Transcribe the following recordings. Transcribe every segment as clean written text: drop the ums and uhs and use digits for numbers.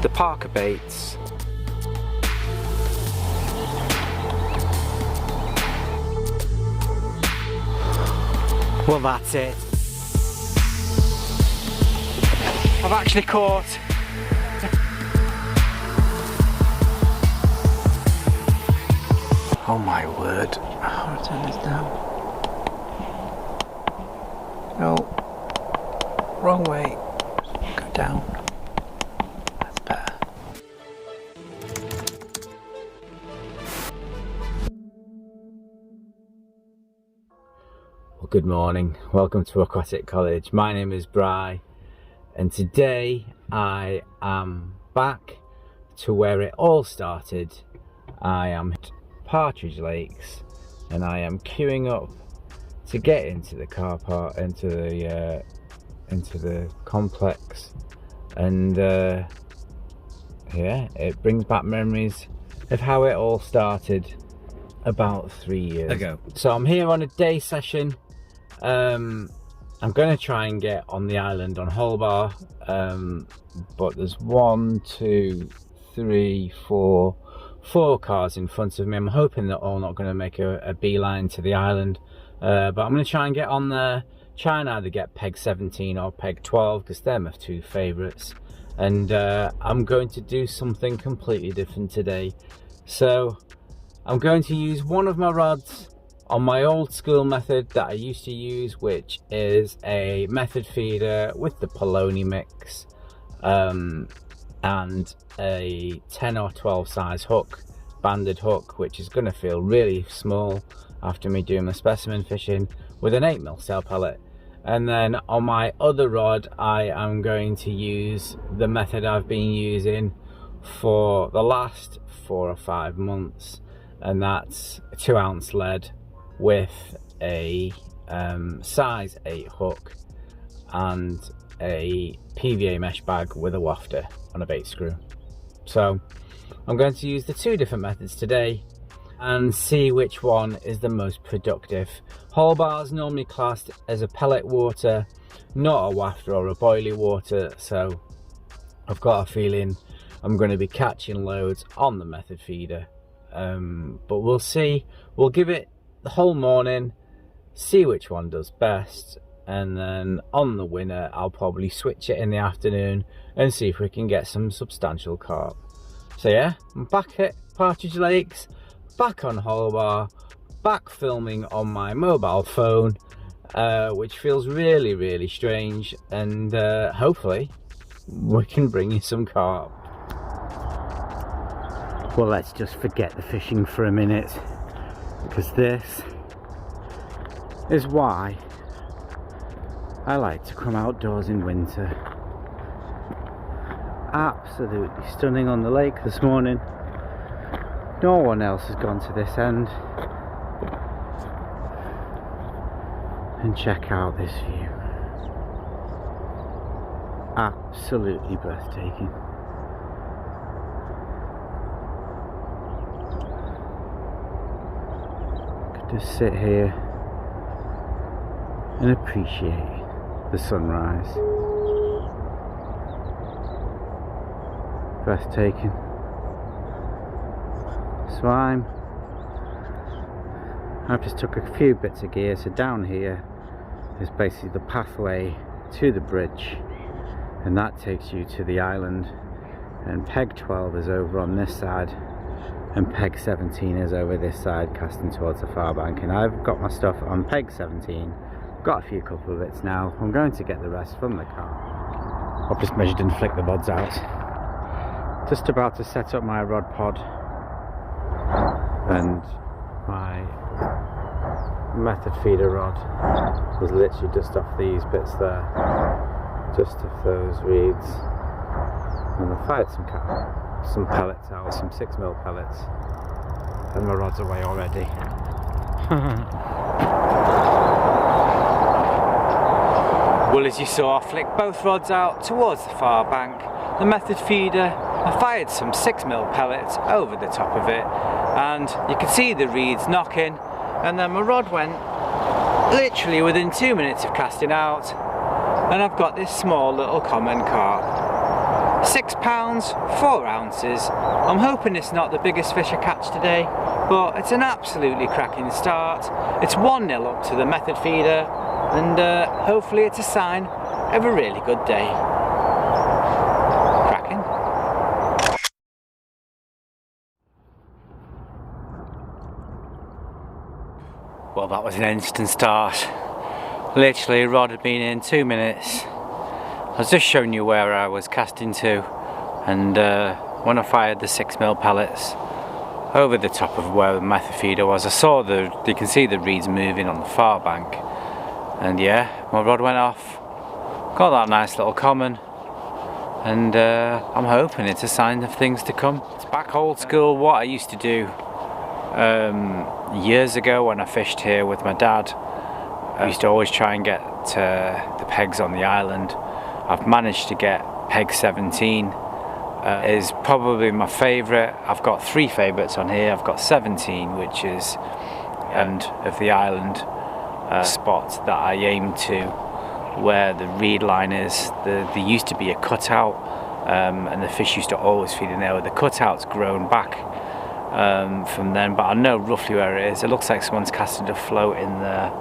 the Parker baits. Well, that's it. I've actually caught oh my word. How do I turn this down? No. Wrong way. Go down. That's better. Well, good morning. Welcome to Aquatic College. My name is Bry, and today I am back to where it all started. I am at Partridge Lakes, and I am queuing up to get into the car park, into the complex, and yeah, it brings back memories of how it all started about 3 years ago. So I'm here on a day session. I'm going to try and get on the island on Holbar, but there's 4 cars in front of me. I'm hoping they're all not going to make a beeline to the island, but I'm going to try and get on there, try and either get peg 17 or peg 12 because they're my 2 favourites, and I'm going to do something completely different today. So I'm going to use one of my rods on my old school method that I used to use, which is a method feeder with the polony mix, and a 10 or 12 size hook, banded hook, which is going to feel really small after me doing my specimen fishing, with an 8mm sail pellet. And then on my other rod I am going to use the method I've been using for the last 4 or 5 months, and that's a 2-ounce lead with a size 8 hook and a PVA mesh bag with a wafter on a bait screw. So I'm going to use the 2 different methods today and see which one is the most productive. Holbar is normally classed as a pellet water, not a wafter or a boilie water, so I've got a feeling I'm going to be catching loads on the method feeder, but we'll see. We'll give it the whole morning, see which one does best, and then on the winner I'll probably switch it in the afternoon and see if we can get some substantial carp. So yeah, I'm back at Partridge Lakes, back on Holbar, back filming on my mobile phone, which feels really strange, and hopefully we can bring you some carp. Well, let's just forget the fishing for a minute, because this is why I like to come outdoors in winter. Absolutely stunning on the lake this morning. No one else has gone to this end. And check out this view. Absolutely breathtaking. Could just sit here and appreciate the sunrise. Breathtaking. So I've just took a few bits of gear. So down here is basically the pathway to the bridge, and that takes you to the island, and peg 12 is over on this side and peg 17 is over this side, casting towards the far bank. And I've got my stuff on peg 17, got a couple of bits now. I'm going to get the rest from the car. I've just measured and flicked the rods out. Just about to set up my rod pod, and my method feeder rod was literally just off these bits there, just off those reeds, and I fired some pellets out, some 6mm pellets, and my rod's away already. Well, as you saw, I flicked both rods out towards the far bank. The method feeder, I fired some 6mm pellets over the top of it, and you could see the reeds knocking, and then my rod went literally within 2 minutes of casting out, and I've got this small little common carp. £6, 4 ounces. I'm hoping it's not the biggest fish I catch today, but it's an absolutely cracking start. It's 1-0 up to the method feeder, and hopefully it's a sign of a really good day. Cracking. Well, that was an instant start. Literally, a rod had been in 2 minutes. I was just showing you where I was casting to, and when I fired the 6mm pellets over the top of where the method feeder was, I saw you can see the reeds moving on the far bank, and yeah, my rod went off, got that nice little common, and I'm hoping it's a sign of things to come. It's back old school, what I used to do years ago when I fished here with my dad. I used to always try and get the pegs on the island. I've managed to get peg 17, is probably my favourite. I've got 3 favourites on here. I've got 17, which is end of the island spot that I aim to, where the reed line is. There used to be a cutout, and the fish used to always feed in there. The cutout's grown back from then, but I know roughly where it is. It looks like someone's casted a float in there,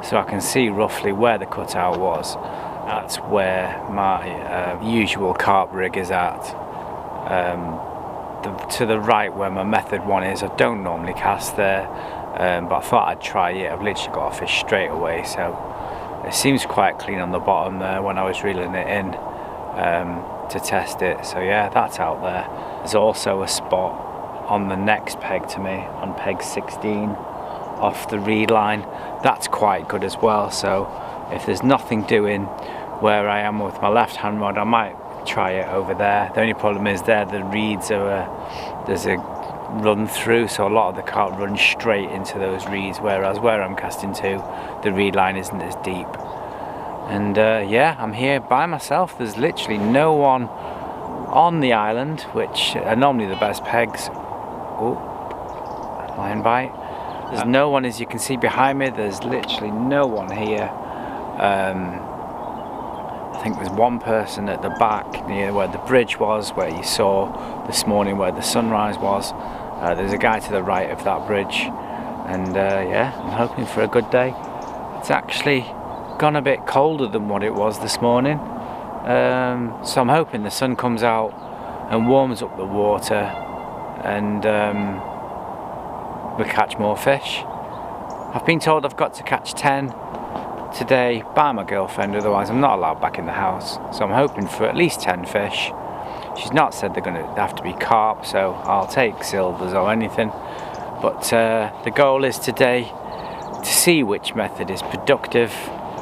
so I can see roughly where the cutout was. That's where my usual carp rig is at. To the right where my method one is, I don't normally cast there, but I thought I'd try it. I've literally got a fish straight away, so it seems quite clean on the bottom there when I was reeling it in to test it. So yeah, that's out there. There's also a spot on the next peg to me, on peg 16, off the reed line. That's quite good as well, so if there's nothing doing where I am with my left hand rod, I might try it over there. The only problem is there the reeds are there's a run through, so a lot of the carp run straight into those reeds, whereas where I'm casting to, the reed line isn't as deep. And yeah, I'm here by myself. There's literally no one on the island, which are normally the best pegs. Oh, line bite. There's no one, as you can see behind me. There's literally no one here. I think there's one person at the back near where the bridge was, where you saw this morning where the sunrise was. There's a guy to the right of that bridge, and yeah, I'm hoping for a good day. It's actually gone a bit colder than what it was this morning, so I'm hoping the sun comes out and warms up the water, and we catch more fish. I've been told I've got to catch 10 today by my girlfriend, otherwise I'm not allowed back in the house, so I'm hoping for at least 10 fish. She's not said they're going to have to be carp, so I'll take silvers or anything, but the goal is today to see which method is productive.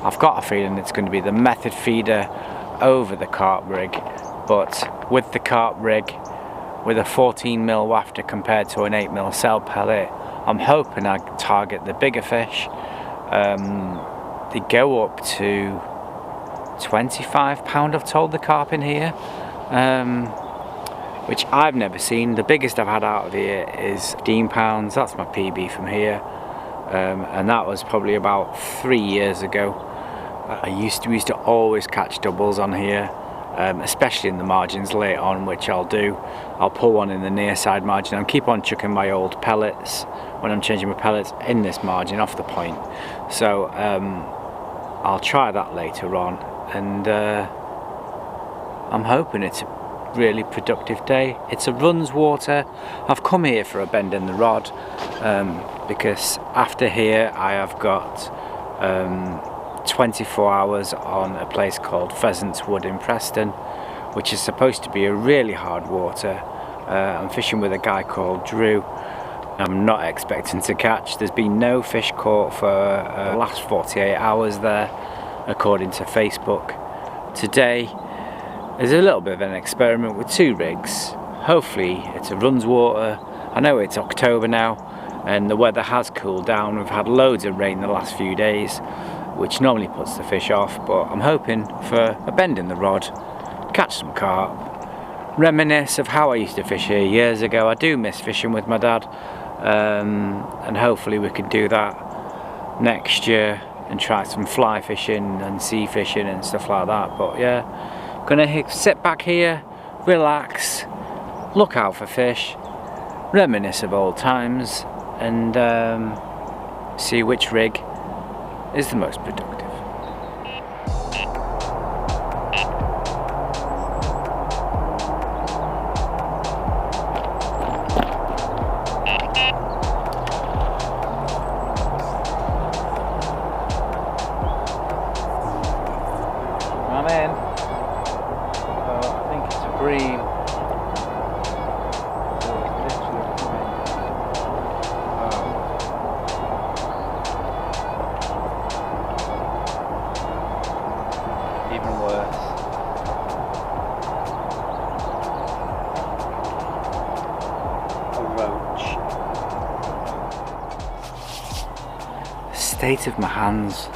I've got a feeling it's going to be the method feeder over the carp rig, but with the carp rig, with a 14mm wafter compared to an 8mm cell pellet, I'm hoping I target the bigger fish. They go up to £25, I've told the carp in here, which I've never seen. The biggest I've had out of here is £15. That's my PB from here, and that was probably about 3 years ago. We used to always catch doubles on here, especially in the margins late on, which I'll do. I'll pull one in the near side margin and keep on chucking my old pellets when I'm changing my pellets in this margin off the point. So I'll try that later on, and I'm hoping it's a really productive day. It's a runs water. I've come here for a bend in the rod, because after here I have got 24 hours on a place called Pheasants Wood in Preston, which is supposed to be a really hard water. I'm fishing with a guy called Drew. I'm not expecting to catch. There's been no fish caught for the last 48 hours there, according to Facebook. Today is a little bit of an experiment with 2 rigs. Hopefully it's a runs water. I know it's October now and the weather has cooled down. We've had loads of rain the last few days, which normally puts the fish off, but I'm hoping for a bend in the rod, catch some carp, reminisce of how I used to fish here years ago. I do miss fishing with my dad, and hopefully we can do that next year and try some fly fishing and sea fishing and stuff like that. But yeah, gonna sit back here relax, look out for fish, reminisce of old times, and see which rig is the most productive. I'm in. I think it's a bream. Even worse. A roach. The state of my hands.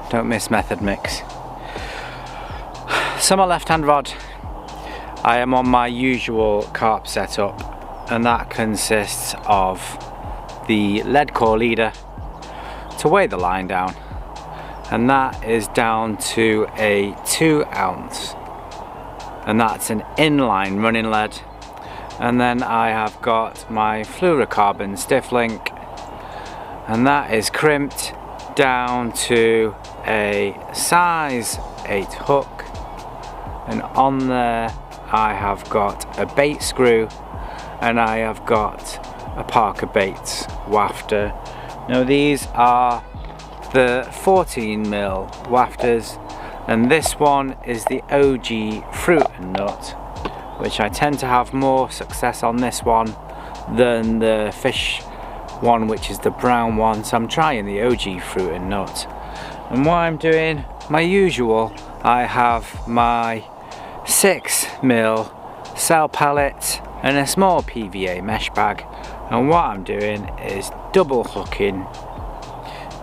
Don't miss method mix. So my left-hand rod, I am on my usual carp setup, and that consists of the lead core leader to weigh the line down, and that is down to a 2 ounce, and that's an inline running lead. And then I have got my fluorocarbon stiff link, and that is crimped down to a size 8 hook, and on there I have got a bait screw, and I have got a Parker Baits wafter. Now these are the 14mm wafters, and this one is the OG fruit and nut, which I tend to have more success on this one than the fish one, which is the brown one. So I'm trying the OG fruit and nut. And what I'm doing, my usual, I have my 6mm cell pellet and a small PVA mesh bag, and what I'm doing is double hooking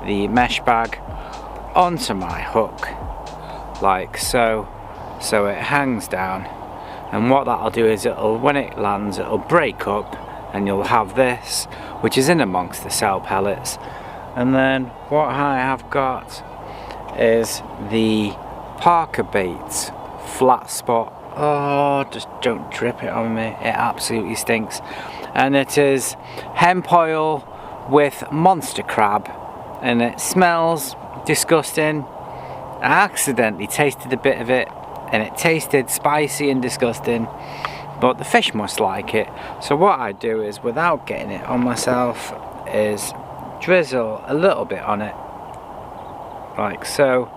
the mesh bag onto my hook like so, so it hangs down. And what that'll do is it'll, when it lands, it'll break up, and you'll have this, which is in amongst the cell pellets. And then what I have got is the Parker Baits flat spot. Oh, just don't drip it on me, it absolutely stinks. And it is hemp oil with monster crab, and it smells disgusting. I accidentally tasted a bit of it, and it tasted spicy and disgusting, but the fish must like it. So what I do is, without getting it on myself, is drizzle a little bit on it like so,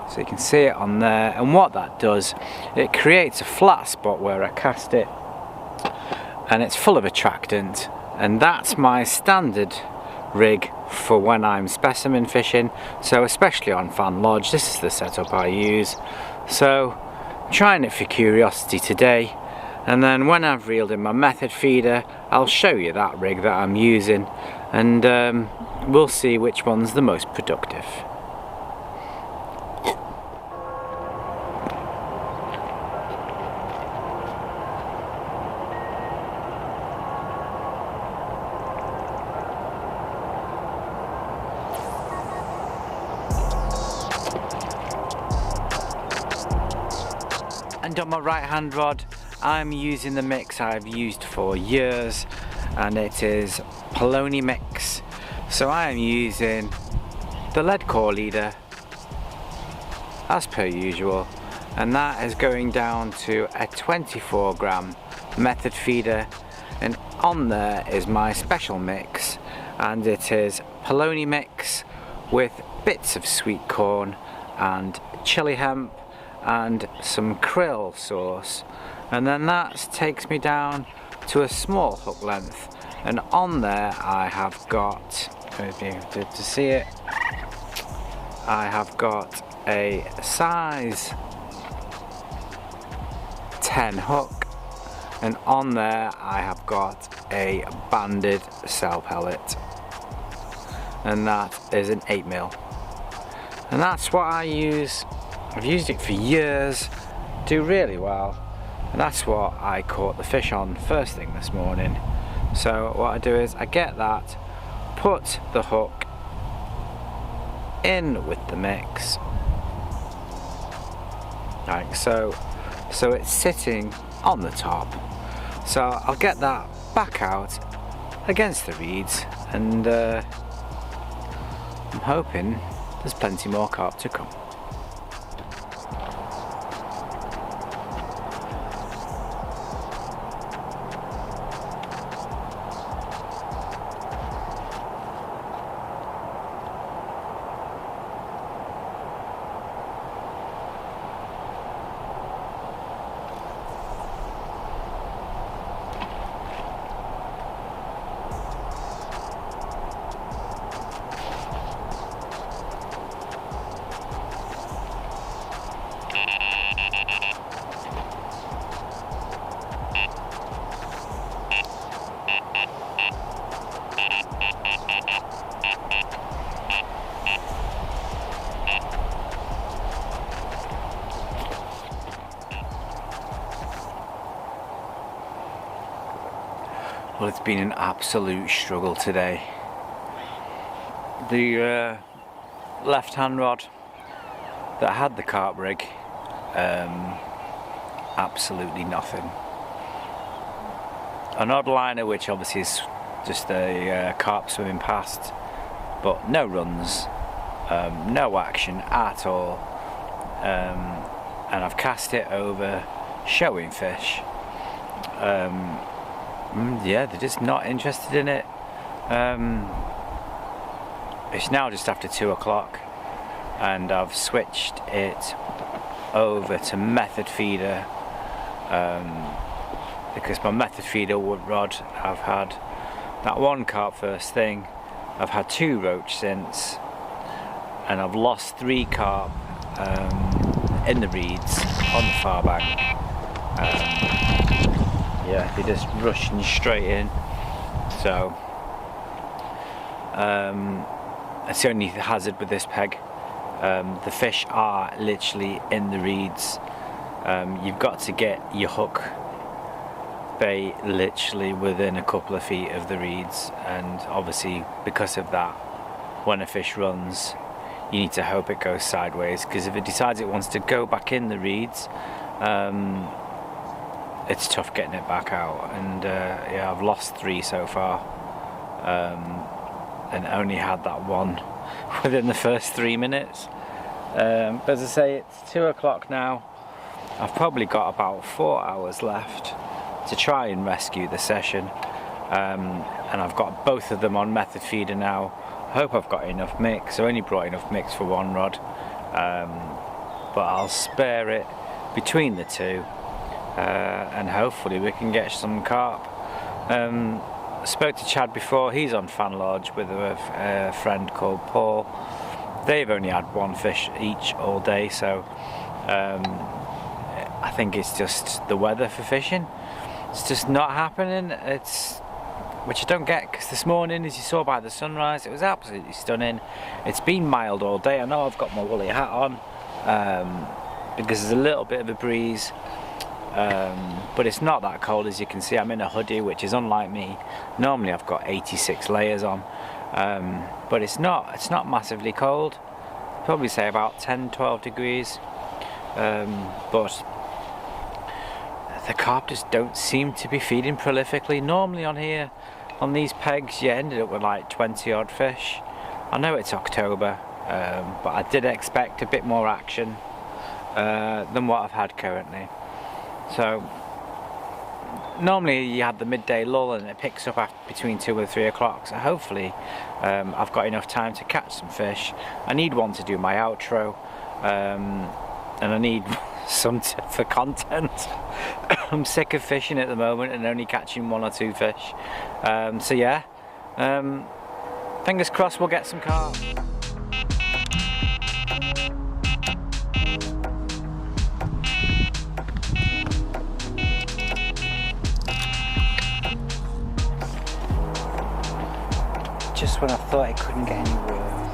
so you can see it on there. And what that does, it creates a flat spot where I cast it, and it's full of attractant. And that's my standard rig for when I'm specimen fishing, so especially on Fan Lodge, this is the setup I use. So trying it for curiosity today, and then when I've reeled in my method feeder, I'll show you that rig that I'm using, and we'll see which one's the most productive. And on my right hand rod, I'm using the mix I've used for years, and it is Polony mix. So I am using the lead core leader as per usual, and that is going down to a 24 gram method feeder, and on there is my special mix, and it is Polony mix with bits of sweet corn and chili hemp and some krill sauce. And then that takes me down to a small hook length, and on there I have got, if you did to see it, I have got a size 10 hook, and on there I have got a banded cell pellet, and that is an 8mm, and that's what I use. I've used it for years, do really well, and that's what I caught the fish on first thing this morning. So what I do is I get that, put the hook in with the mix, Like so it's sitting on the top. So I'll get that back out against the reeds, and I'm hoping there's plenty more carp to come. Well, it's been an absolute struggle today. The left-hand rod that had the carp rig, absolutely nothing. An odd liner, which obviously is just a carp swimming past, but no runs, no action at all, and I've cast it over showing fish. Yeah, they're just not interested in it. It's now just after 2 o'clock, and I've switched it over to method feeder, because my method feeder wood rod, I've had that one carp first thing, I've had 2 roach since, and I've lost 3 carp in the reeds on the far bank. Yeah, they're just rushing straight in. So it's the only hazard with this peg. The fish are literally in the reeds. You've got to get your hook bait literally within a couple of feet of the reeds, and obviously because of that, when a fish runs, you need to hope it goes sideways, because if it decides it wants to go back in the reeds, it's tough getting it back out. And yeah, I've lost 3 so far, and only had that one within the first 3 minutes. But as I say, it's 2 o'clock now. I've probably got about 4 hours left to try and rescue the session, and I've got both of them on method feeder now. I hope I've got enough mix. I only brought enough mix for 1 rod, but I'll spare it between the 2. And hopefully we can get some carp. I spoke to Chad before. He's on Fan Lodge with a friend called Paul. They've only had 1 fish each all day, so I think it's just the weather for fishing. It's just not happening. Which I don't get, because this morning, as you saw by the sunrise, it was absolutely stunning. It's been mild all day. I know I've got my woolly hat on, because there's a little bit of a breeze. But it's not that cold. As you can see, I'm in a hoodie, which is unlike me. Normally I've got 86 layers on, but it's not massively cold. I'd probably say about 10-12 degrees, but the carp just don't seem to be feeding prolifically. Normally on here, on these pegs, you ended up with like 20 odd fish. I know it's October, but I did expect a bit more action than what I've had currently. So normally you had the midday lull and it picks up after between 2 or 3 o'clock, so hopefully I've got enough time to catch some fish. I need one to do my outro, and I need some for content. I'm sick of fishing at the moment and only catching 1 or 2 fish, so yeah, fingers crossed we'll get some carp. Just when I thought it couldn't get any worse.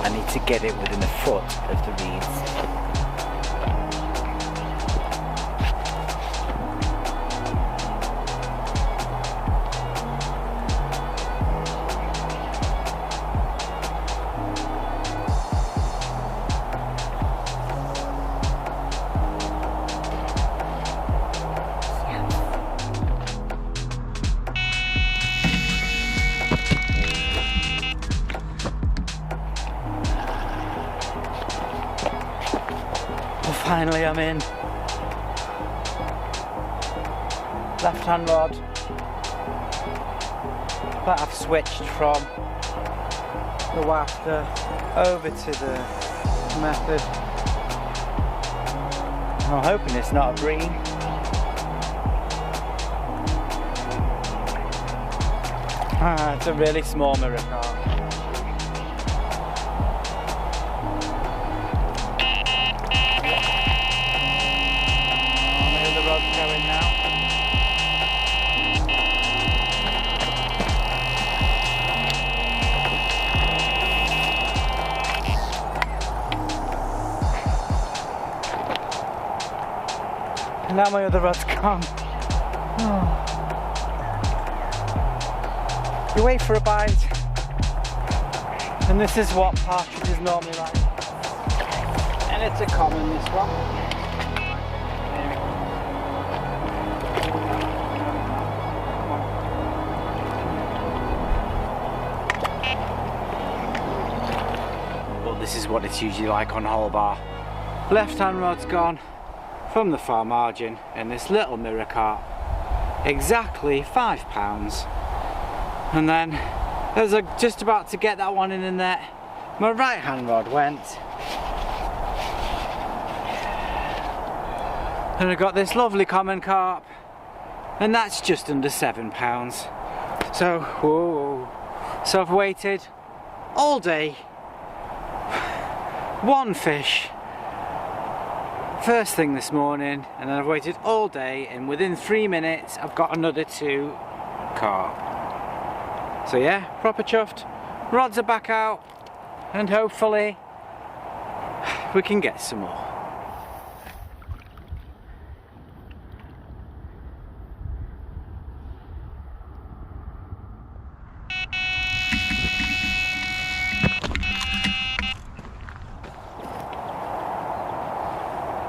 I need to get it within a foot of the reeds. Finally I'm in. Left hand rod. But I've switched from the wafter over to the method. I'm hoping it's not a bream. It's a really small mirror carp. Where the rod's going now. And now my other rod's gone. Oh. You wait for a bite, and this is what partridges normally like. And it's a common, this one. Well, this is what it's usually like on Holbar. Left hand rod's gone from the far margin, and this little mirror carp, exactly £5. And then, as I just about to get that one in the net, my right hand rod went. And I got this lovely common carp, and that's just under £7. So, whoa. So I've waited all day, one fish, first thing this morning, and then I've waited all day, and within 3 minutes I've got another 2 carp. So yeah, proper chuffed. Rods are back out, and hopefully we can get some more.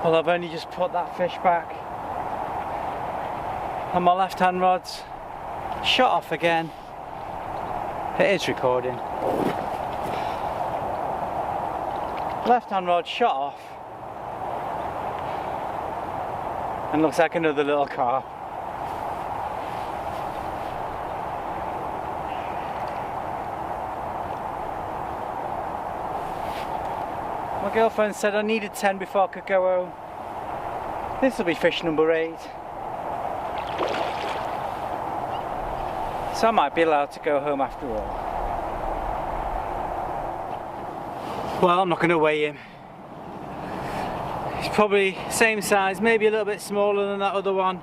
Well, I've only just put that fish back, and my left hand rod's shut off again. It is recording. Left hand rod shut off, and looks like another little carp. My girlfriend said I needed 10 before I could go home. This will be fish number 8. So I might be allowed to go home after all. Well, I'm not going to weigh him. He's probably same size, maybe a little bit smaller than that other one.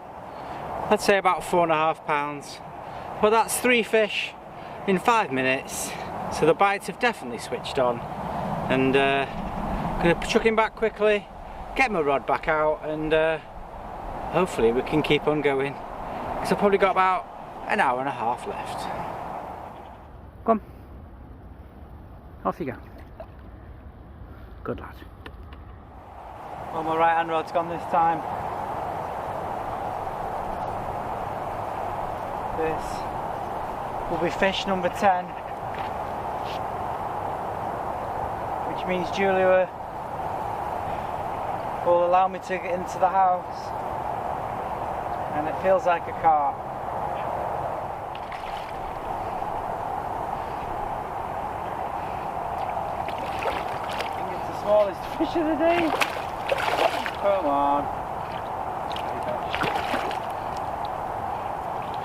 I'd say about 4.5 pounds. But that's 3 fish in 5 minutes. So the bites have definitely switched on. And I'm going to chuck him back quickly, get my rod back out, and hopefully we can keep on going. Because I've probably got about an hour and a half left. Come. Off you go. Good lad. Well, my right hand rod's gone this time. This will be fish number 10. Which means Julia will allow me to get into the house. And it feels like a carp. Smallest fish of the day. Come on.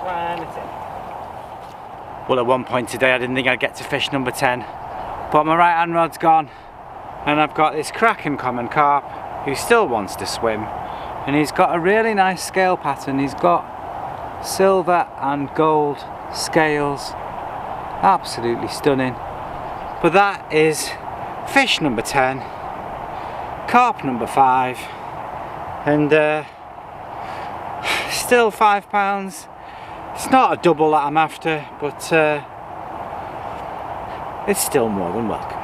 And it's in. Well, at one point today I didn't think I'd get to fish number 10, but my right hand rod's gone, and I've got this cracking common carp who still wants to swim, and he's got a really nice scale pattern. He's got silver and gold scales, absolutely stunning. But that is fish number 10, carp number 5, and still £5. It's not a double that I'm after, but it's still more than welcome.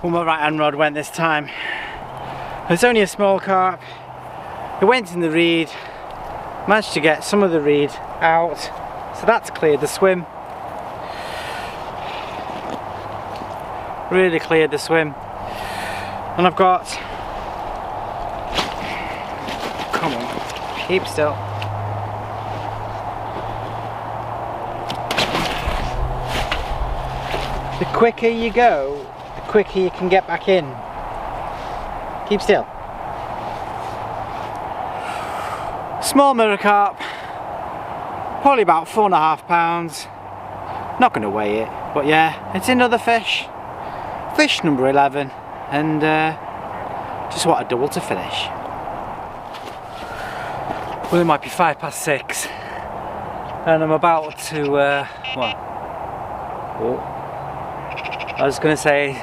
Well, my right hand rod went this time. It's only a small carp, It went in the reed, managed to get some of the reed out, so that's cleared the swim. Really cleared the swim. And I've got, come on, keep still. The quicker you go, the quicker you can get back in. Keep still. Small mirror carp, probably about 4.5 pounds. Not going to weigh it, but yeah, it's another fish. Fish number 11, and just want a double to finish. Well, it might be 6:05, and I'm about to, I was going to say,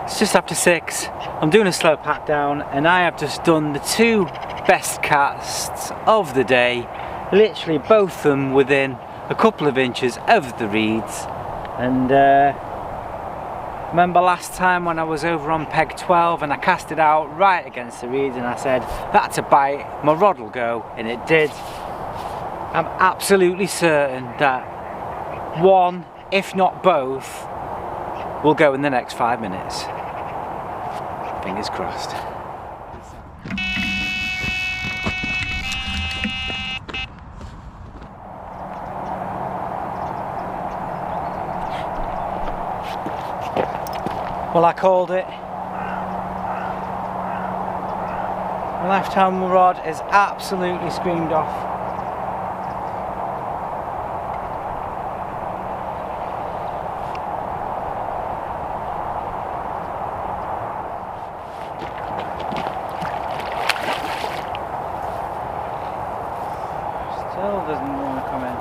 it's just after 6. I'm doing a slow pat down, and I have just done the 2 best casts of the day, literally both of them within a couple of inches of the reeds. And remember last time when I was over on peg 12 and I cast it out right against the reeds and I said, that's a bite, my rod will go, and it did. I'm absolutely certain that one, if not both, will go in the next 5 minutes. Fingers crossed. Well, I called it. My left hand rod is absolutely screamed off. Still doesn't want to come in.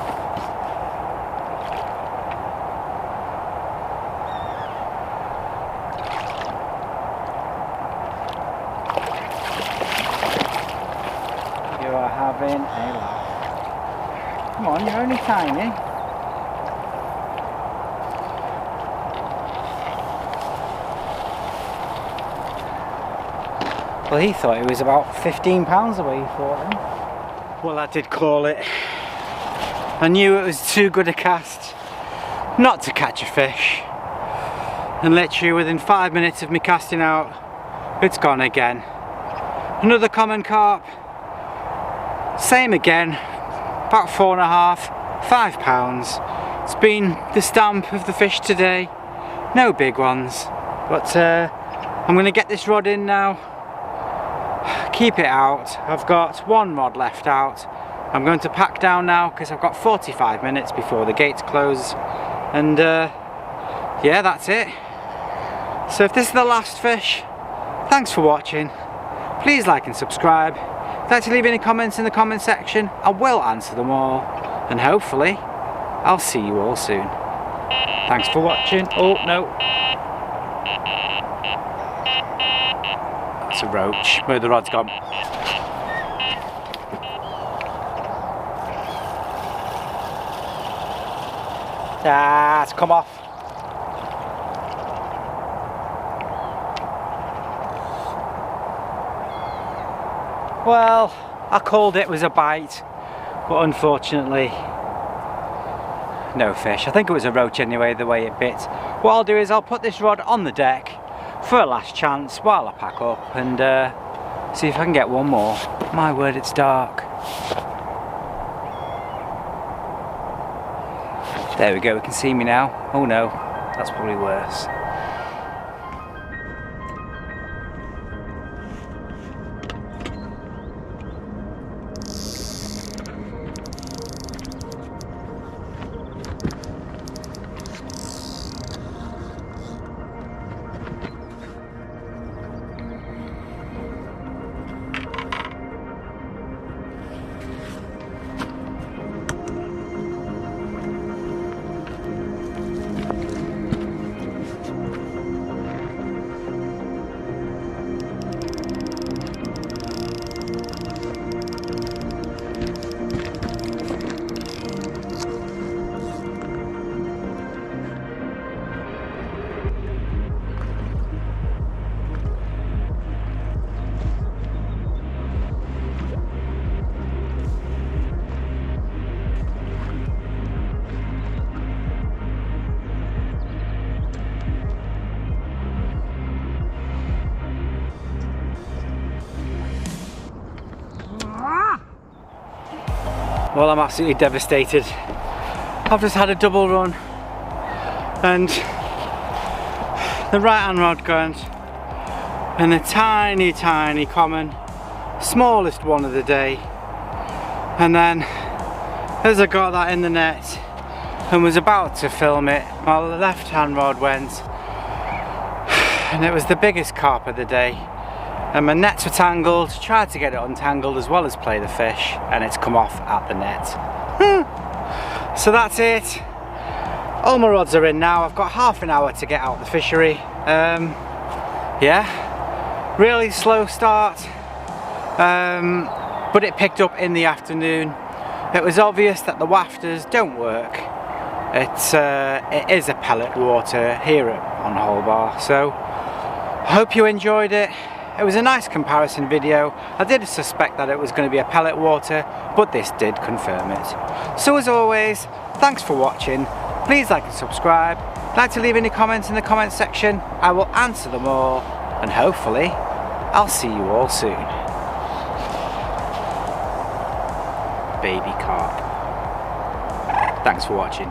You are having a laugh. Come on, you're only tiny. Well, he thought it was about 15 pounds away, he thought then. Well, I did call it. I knew it was too good a cast not to catch a fish. And literally within 5 minutes of me casting out, it's gone again. Another common carp. Same again. About 4.5, 5 pounds. It's been the stamp of the fish today. No big ones. But I'm going to get this rod in now. Keep it out. I've got 1 rod left out. I'm going to pack down now because I've got 45 minutes before the gates close. And yeah, that's it. So if this is the last fish, thanks for watching. Please like and subscribe. If you'd like to leave any comments in the comment section, I will answer them all. And hopefully, I'll see you all soon. Thanks for watching. Oh, no. That's a roach. Where the rod's gone. Ah, it's come off. Well, I called it was a bite, but unfortunately, no fish. I think it was a roach anyway, the way it bit. What I'll do is I'll put this rod on the deck for a last chance while I pack up and see if I can get one more. My word, it's dark. There we go, we can see me now. Oh no, that's probably worse. Well, I'm absolutely devastated. I've just had a double run and the right hand rod going and a tiny common, smallest one of the day, and then as I got that in the net and was about to film it, my left hand rod went and it was the biggest carp of the day, and my nets were tangled. Tried to get it untangled as well as play the fish, and it's come off at the net. So that's it. All my rods are in now. I've got half an hour to get out the fishery. Yeah, really slow start, but it picked up in the afternoon. It was obvious that the wafters don't work. It is a pellet water here on Holbar, so I hope you enjoyed it. It was a nice comparison video. I did suspect that it was going to be a pellet water, but this did confirm it. So as always, thanks for watching. Please like and subscribe. If you'd like to leave any comments in the comment section, I will answer them all, and hopefully I'll see you all soon. Baby carp. Thanks for watching.